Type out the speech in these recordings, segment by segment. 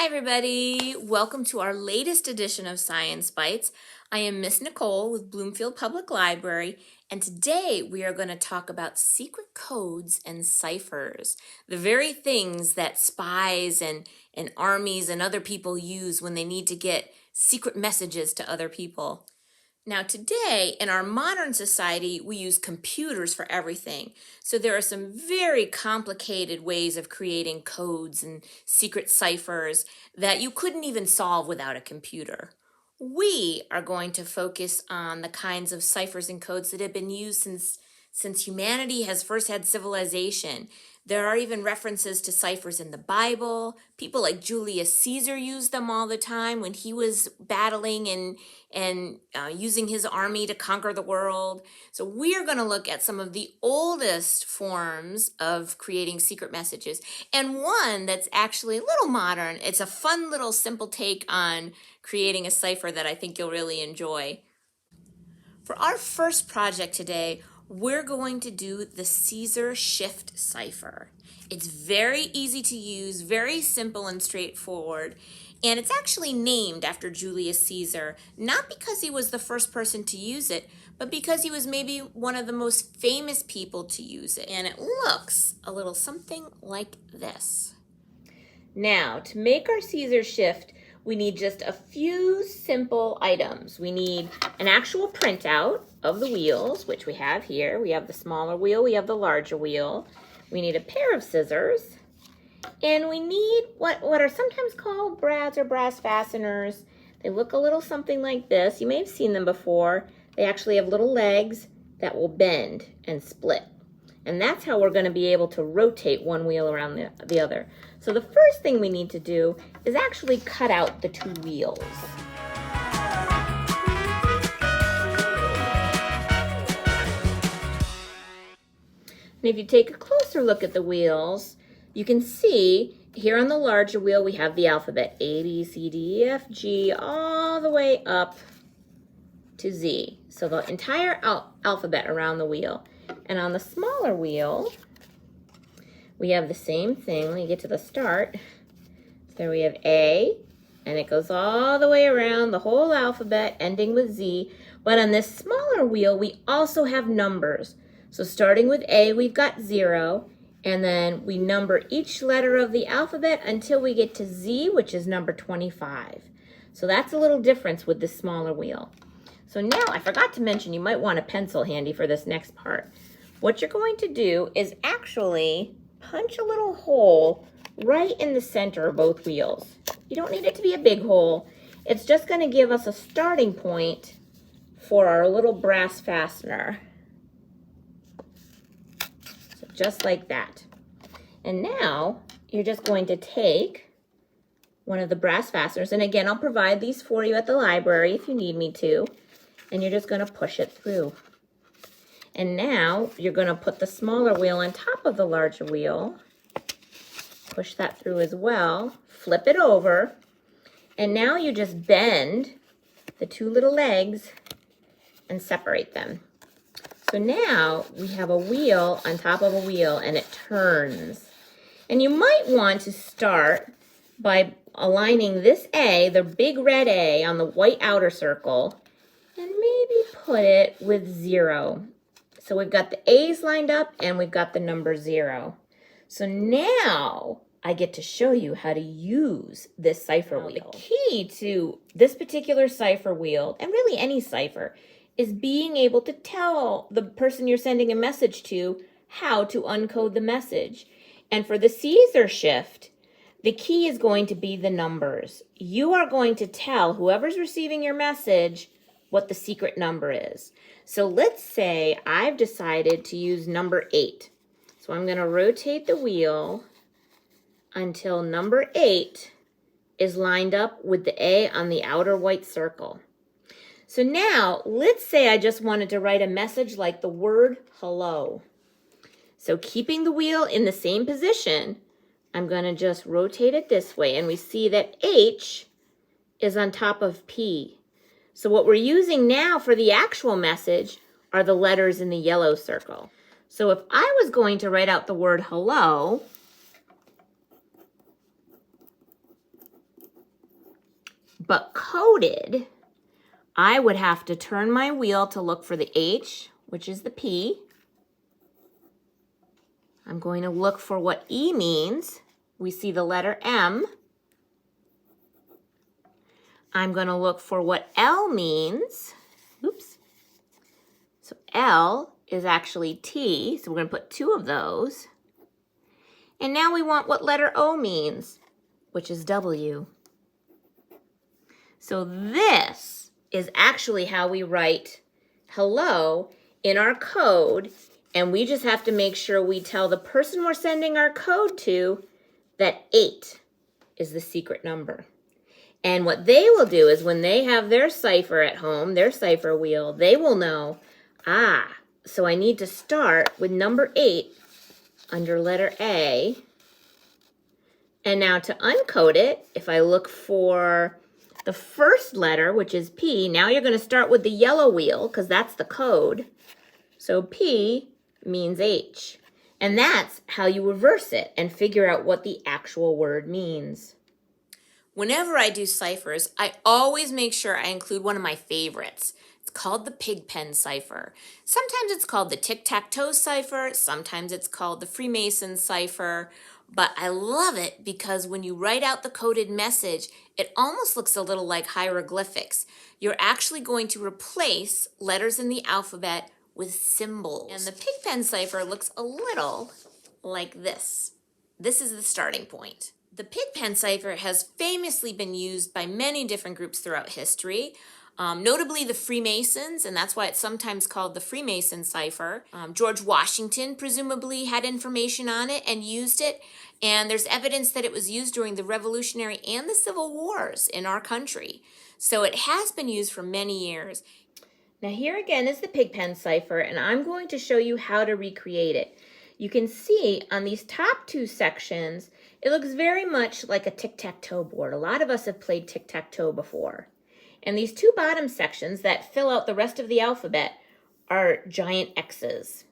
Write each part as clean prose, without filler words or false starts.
Hi everybody, welcome to our latest edition of Science Bytes. I am Miss Nicole with Bloomfield Public Library, and today we are going to talk about secret codes and ciphers, the very things that spies and armies and other people use when they need to get secret messages to other people. Now today, in our modern society, we use computers for everything. So there are some very complicated ways of creating codes and secret ciphers that you couldn't even solve without a computer. We are going to focus on the kinds of ciphers and codes that have been used since humanity has first had civilization. There are even references to ciphers in the Bible. People like Julius Caesar used them all the time when he was battling and using his army to conquer the world. So we are going to look at some of the oldest forms of creating secret messages, and one that's actually a little modern. It's a fun little simple take on creating a cipher that I think you'll really enjoy. For our first project today, we're going to do the Caesar shift cipher. It's very easy to use, very simple and straightforward, and it's actually named after Julius Caesar, not because he was the first person to use it, but because he was maybe one of the most famous people to use it. And it looks a little something like this. Now, to make our Caesar shift, we need just a few simple items. We need an actual printout of the wheels, which we have here. We have the smaller wheel, we have the larger wheel. We need a pair of scissors, and we need what are sometimes called brads or brass fasteners. They look a little something like this. You may have seen them before. They actually have little legs that will bend and split. And that's how we're going to be able to rotate one wheel around the other. So the first thing we need to do is actually cut out the two wheels. And if you take a closer look at the wheels, you can see here on the larger wheel we have the alphabet A, B, C, D, E, F, G, all the way up to Z. So the entire alphabet around the wheel. And on the smaller wheel, we have the same thing when you get to the start. So we have A, and it goes all the way around the whole alphabet, ending with Z. But on this smaller wheel, we also have numbers. So starting with A, we've got 0, and then we number each letter of the alphabet until we get to Z, which is number 25. So that's a little difference with this smaller wheel. So now, I forgot to mention, you might want a pencil handy for this next part. What you're going to do is actually punch a little hole right in the center of both wheels. You don't need it to be a big hole. It's just going to give us a starting point for our little brass fastener. So just like that. And now, you're just going to take one of the brass fasteners, and again, I'll provide these for you at the library if you need me to. And you're just going to push it through. And now you're going to put the smaller wheel on top of the larger wheel. Push that through as well. Flip it over. And now you just bend the two little legs and separate them. So now we have a wheel on top of a wheel, and it turns. And you might want to start by aligning this A, the big red A, on the white outer circle, and maybe put it with 0. So we've got the A's lined up and we've got the number 0. So now I get to show you how to use this cipher wheel. The key to this particular cipher wheel, and really any cipher, is being able to tell the person you're sending a message to how to uncode the message. And for the Caesar shift, the key is going to be the numbers. You are going to tell whoever's receiving your message what the secret number is. So let's say I've decided to use number 8. So I'm going to rotate the wheel until number 8 is lined up with the A on the outer white circle. So now, let's say I just wanted to write a message like the word hello. So keeping the wheel in the same position, I'm going to just rotate it this way, and we see that H is on top of P. So what we're using now for the actual message are the letters in the yellow circle. So if I was going to write out the word hello, But coded, I would have to turn my wheel to look for the H, which is the P. I'm going to look for what E means. We see the letter M. I'm going to look for what L means. Oops. So L is actually T, so we're going to put 2 of those. And now we want what letter O means, which is W. So this is actually how we write hello in our code, and we just have to make sure we tell the person we're sending our code to that 8 is the secret number. And what they will do is when they have their cipher at home, their cipher wheel, they will know, so I need to start with number 8 under letter A. And now to uncode it, if I look for the first letter, which is P, now you're going to start with the yellow wheel because that's the code. So P means H. And that's how you reverse it and figure out what the actual word means. Whenever I do ciphers, I always make sure I include one of my favorites. It's called the Pigpen Cipher. Sometimes it's called the Tic-Tac-Toe Cipher. Sometimes it's called the Freemason Cipher. But I love it because when you write out the coded message, it almost looks a little like hieroglyphics. You're actually going to replace letters in the alphabet with symbols. And the Pigpen Cipher looks a little like this. This is the starting point. The Pigpen Cipher has famously been used by many different groups throughout history, notably the Freemasons, and that's why it's sometimes called the Freemason Cipher. George Washington presumably had information on it and used it, and there's evidence that it was used during the Revolutionary and the Civil Wars in our country. So it has been used for many years. Now here again is the Pigpen Cipher, and I'm going to show you how to recreate it. You can see on these top 2 sections, it looks very much like a tic-tac-toe board. A lot of us have played tic-tac-toe before. And these 2 bottom sections that fill out the rest of the alphabet are giant X's.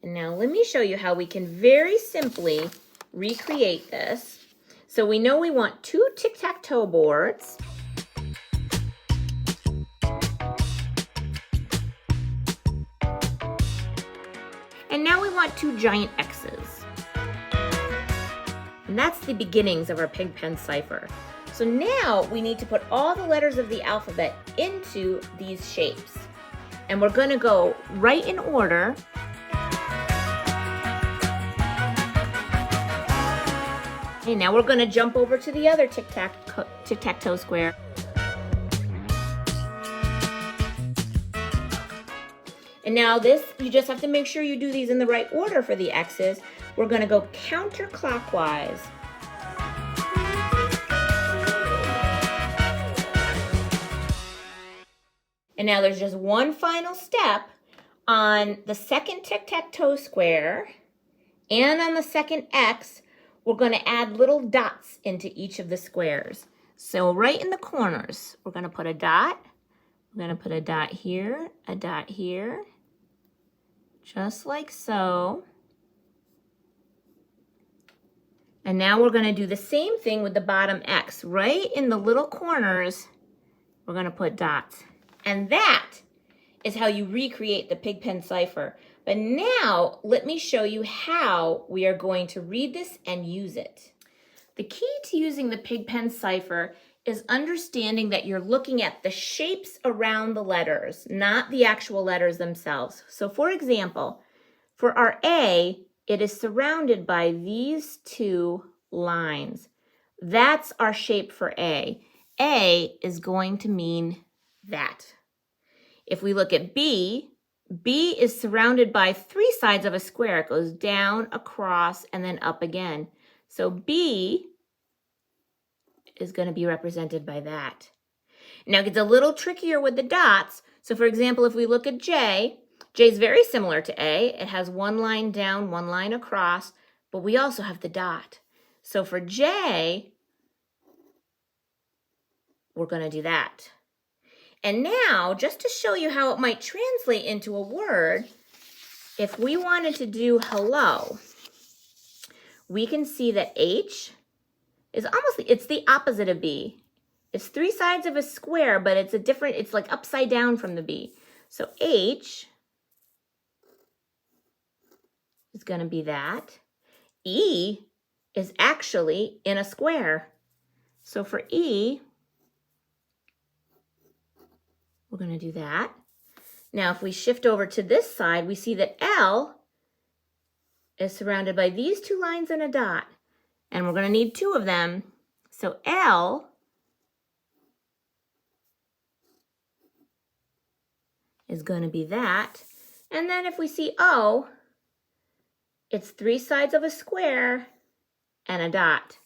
And now let me show you how we can very simply recreate this. So we know we want 2 tic-tac-toe boards. And now we want 2 giant X's. And that's the beginnings of our Pigpen Cipher. So now we need to put all the letters of the alphabet into these shapes. And we're going to go right in order. Okay, now we're going to jump over to the other tic-tac-toe square. And now this, you just have to make sure you do these in the right order for the X's. We're going to go counterclockwise. And now there's just one final step on the second tic-tac-toe square and on the second X. We're going to add little dots into each of the squares. So right in the corners, we're going to put a dot. We're going to put a dot here, just like so. And now we're going to do the same thing with the bottom X. Right in the little corners, we're going to put dots. And that is how you recreate the Pigpen Cipher. But now, let me show you how we are going to read this and use it. The key to using the Pigpen Cipher is understanding that you're looking at the shapes around the letters, not the actual letters themselves. So for example, for our A, it is surrounded by these 2 lines. That's our shape for A. A is going to mean that. If we look at B, B is surrounded by 3 sides of a square. It goes down, across, and then up again. So B is going to be represented by that. Now it gets a little trickier with the dots. So for example, if we look at J, J is very similar to A. It has 1 line down, 1 line across, but we also have the dot. So for J, we're going to do that. And now, just to show you how it might translate into a word, if we wanted to do hello, we can see that H is it's the opposite of B. It's three sides of a square, but it's like upside down from the B. So H is going to be that. E is actually in a square. So for E, we're going to do that. Now, if we shift over to this side, we see that L is surrounded by these two lines and a dot. And we're going to need two of them. So L is going to be that. And then if we see O, it's three sides of a square and a dot.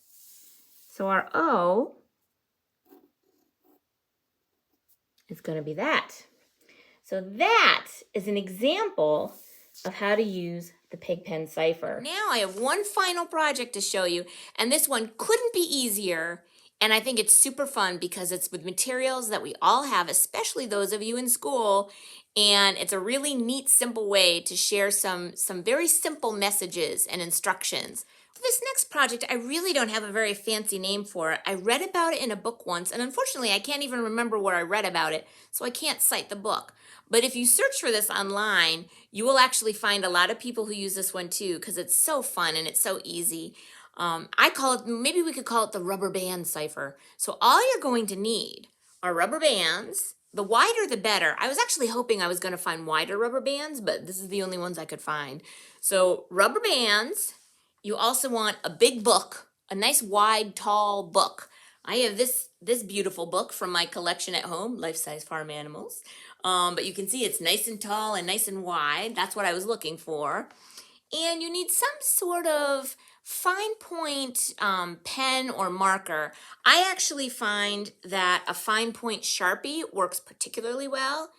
So our O is going to be that. So that is an example of how to use the Pigpen Cipher. Now I have one final project to show you, and this one couldn't be easier. And I think it's super fun because it's with materials that we all have, especially those of you in school. And it's a really neat, simple way to share some very simple messages and instructions. This next project, I really don't have a very fancy name for it. I read about it in a book once, and unfortunately, I can't even remember where I read about it, so I can't cite the book. But if you search for this online, you will actually find a lot of people who use this one too, because it's so fun and it's so easy. I call it, maybe we could call it the rubber band cipher. So all you're going to need are rubber bands. The wider the better. I was actually hoping I was going to find wider rubber bands, but this is the only ones I could find. So rubber bands. You also want a big book, a nice wide, tall book. I have this beautiful book from my collection at home, Life-Size Farm Animals. But you can see it's nice and tall and nice and wide. That's what I was looking for. And you need some sort of fine point pen or marker. I actually find that a fine point Sharpie works particularly well.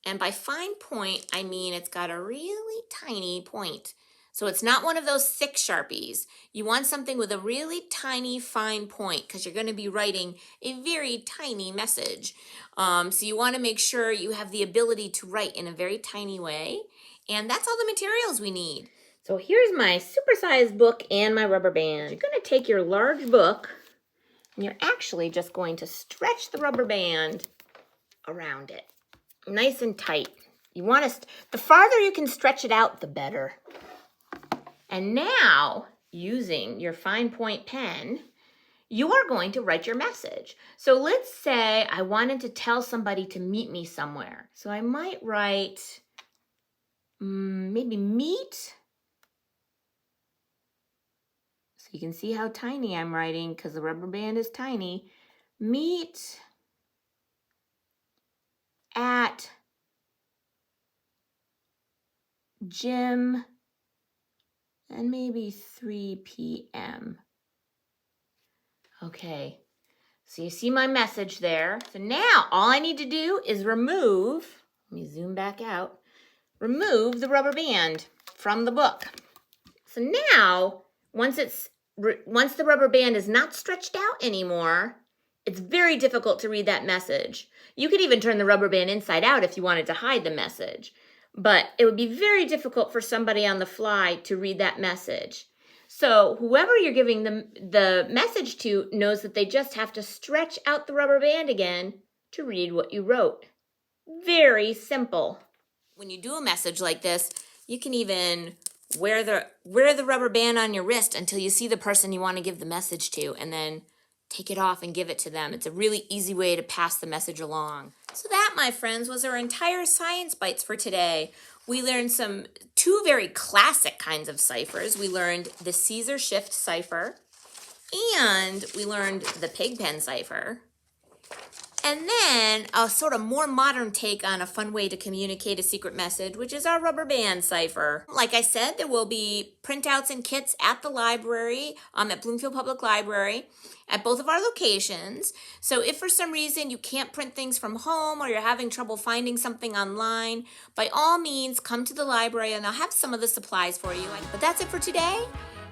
And by fine point, I mean it's got a really tiny point. So it's not one of those thick Sharpies. You want something with a really tiny, fine point because you're going to be writing a very tiny message. So you want to make sure you have the ability to write in a very tiny way. And that's all the materials we need. So here's my supersized book and my rubber band. You're going to take your large book and you're actually just going to stretch the rubber band around it. Nice and tight. You want to, the farther you can stretch it out, the better. And now, using your fine point pen, you are going to write your message. So let's say I wanted to tell somebody to meet me somewhere. So I might write, maybe meet. So you can see how tiny I'm writing because the rubber band is tiny. Meet at gym. And maybe 3 p.m. Okay, so you see my message there. So now all I need to do is remove, let me zoom back out, remove the rubber band from the book. So now, once the rubber band is not stretched out anymore, it's very difficult to read that message. You could even turn the rubber band inside out if you wanted to hide the message. But it would be very difficult for somebody on the fly to read that message. So whoever you're giving the message to knows that they just have to stretch out the rubber band again to read what you wrote. Very simple. When you do a message like this, you can even wear the rubber band on your wrist until you see the person you want to give the message to, and then take it off and give it to them. It's a really easy way to pass the message along. So that, my friends, was our entire Science Bites for today. We learned two very classic kinds of ciphers. We learned the Caesar shift cipher, and we learned the Pigpen cipher. And then a sort of more modern take on a fun way to communicate a secret message, which is our rubber band cipher. Like I said, there will be printouts and kits at the library, at Bloomfield Public Library, at both of our locations. So if for some reason you can't print things from home or you're having trouble finding something online, by all means, come to the library and I'll have some of the supplies for you. But that's it for today.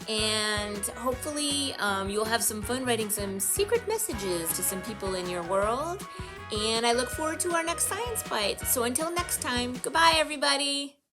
And hopefully you'll have some fun writing some secret messages to some people in your world. And I look forward to our next Science Bite. So until next time, goodbye, everybody.